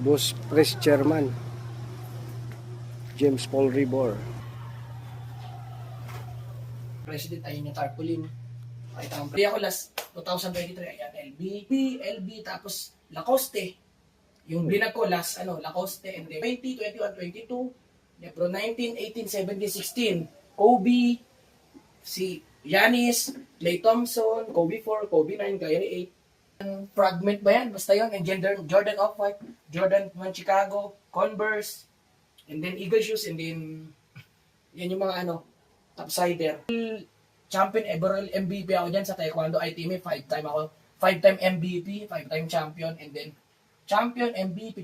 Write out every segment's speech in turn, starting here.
Boss Press Chairman James Paul Ribor. President, ayun yung tarpaulin. Pakita ang pre ako last 2023, ayan, LB, tapos Lacoste. Yung blinag ko last, Lacoste, and then 20, 21, 22, Lebron 19, 18, 17, 16, Kobe, si Giannis, Klay Thompson, Kobe 4, Kobe 9, Kyrie 8. Fragment ba yan? Basta yun, and Jordan Off-White, Jordan from Chicago, Converse, and then Eagle shoes, and then yan yung mga topsider. Champion overall MVP ako dyan sa Taekwondo ITM, 5-time ako. 5-time MVP, 5-time champion, and then champion, MVP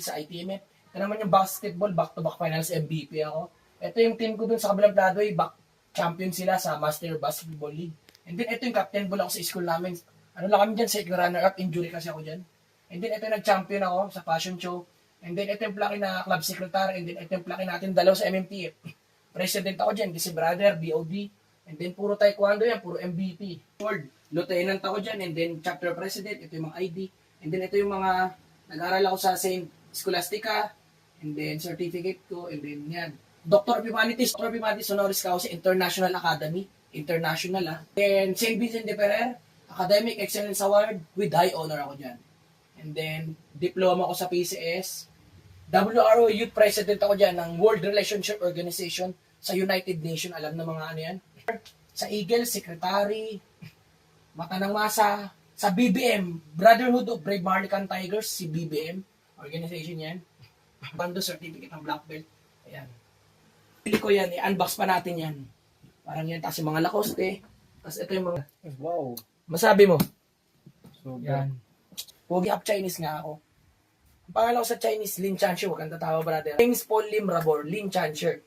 sa ITM. Ito naman yung basketball, back-to-back finals MVP ako. Ito yung team ko dun sa kabilang Broadway, back champion sila sa Master Basketball League. And then ito yung captain ball ako sa school namin. Lang kami dyan, second runner-up, injury kasi ako dyan. And then ito yung nag-champion ako sa fashion show. And then ito yung plaki na club secretary. And then ito yung plaki natin dalaw sa MMTF. President ako dyan, kasi brother, BOD. And then puro taekwondo yan, puro MVP. Award, lieutenant ako dyan, and then chapter president, ito yung mga ID. And then ito yung mga, nag-aral ako sa St. Scholastica, and then certificate ko, and then yan. Doctor of Humanities honoris causa, International Academy, international Then St. Vincent de Ferrer, Academic Excellence Award, with high honor ako dyan. And then, diploma ko sa PCS, WRO Youth President ako dyan ng World Relationship Organization sa United Nations, alam na mga yan. Sa Eagle, Secretary, Mata ng Masa, sa BBM, Brotherhood of Brave Marlican Tigers, si BBM, organization yan. Bando certificate ng black belt. Ayan. Pili ko yan, i-unbox pa natin yan. Parang yan, tapos yung mga Lacoste, tapos ito yung mga, Wow. masabi mo? Super. Yan. Pogi up Chinese nga ako. Ang pangalan ko sa Chinese, Lin Chanshi, huwag kang tatawa brother. James Paul Lim Rabor, Lin Chanshi.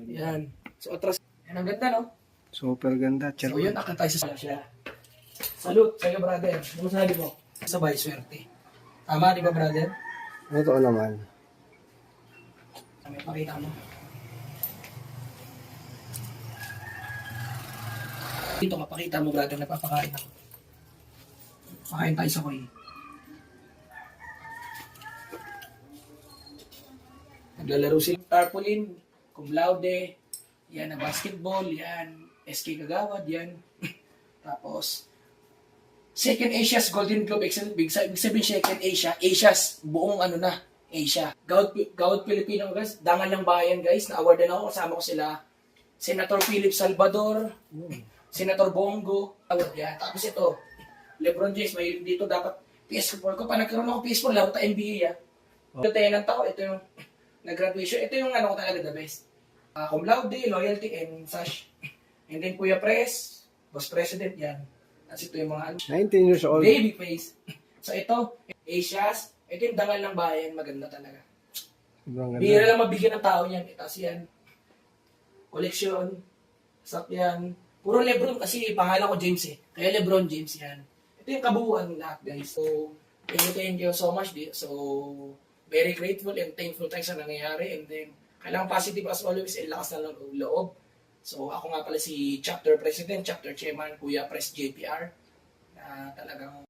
Yan. So, atras. Yan, ang ganda, no? Super ganda. So, yun, akan tayo sa siya. Salute sa'yo, brother. Ano sabi mo? Sabay, swerte. Tama, di ba, brother? Totoo naman. May pakita mo. Dito, mapakita mo, brother, napapakain ako. Pakain tayo sa koy. Naglalaro sila. Tarpaulin, cum laude, yan na basketball, yan, SK Kagawad, yan. Tapos, Second Asia's Golden Globe Excellence, big sabihin Second Asia, Asia's buong Asia. Gawad Pilipino, guys, dangal ng bayan, guys, na-award na ako, kasama ko sila, Senator Philip Salvador, Senator Bongo, award yan. Tapos ito, Lebron James, may dito dapat PS4 ko, pa nagkaroon ako PS4, laro ta NBA, Lieutenant ako, ito yung nag-graduation, ito yung ko talaga the best. Cum laude, loyalty, and sash. And then Kuya Pres, Boss President, yan. At ito yung mga 19 years old. baby face. So ito, Asia's, ito yung dangal ng bayan, maganda talaga. Sobrang ganda. Bihira lang mabigyan ng tao yan. Tapos yan, koleksyon, sak yan. Puro Lebron kasi pangalan ko James Kaya Lebron James yan. Ito yung kabuuan lahat, guys. So, thank you so much. So, very grateful and thankful tayo sa nangyayari. And then, kailangan positive as always, lakas na ng loob. So, ako nga pala si Chapter President, Chapter Chairman, Kuya Pres JPR, na talagang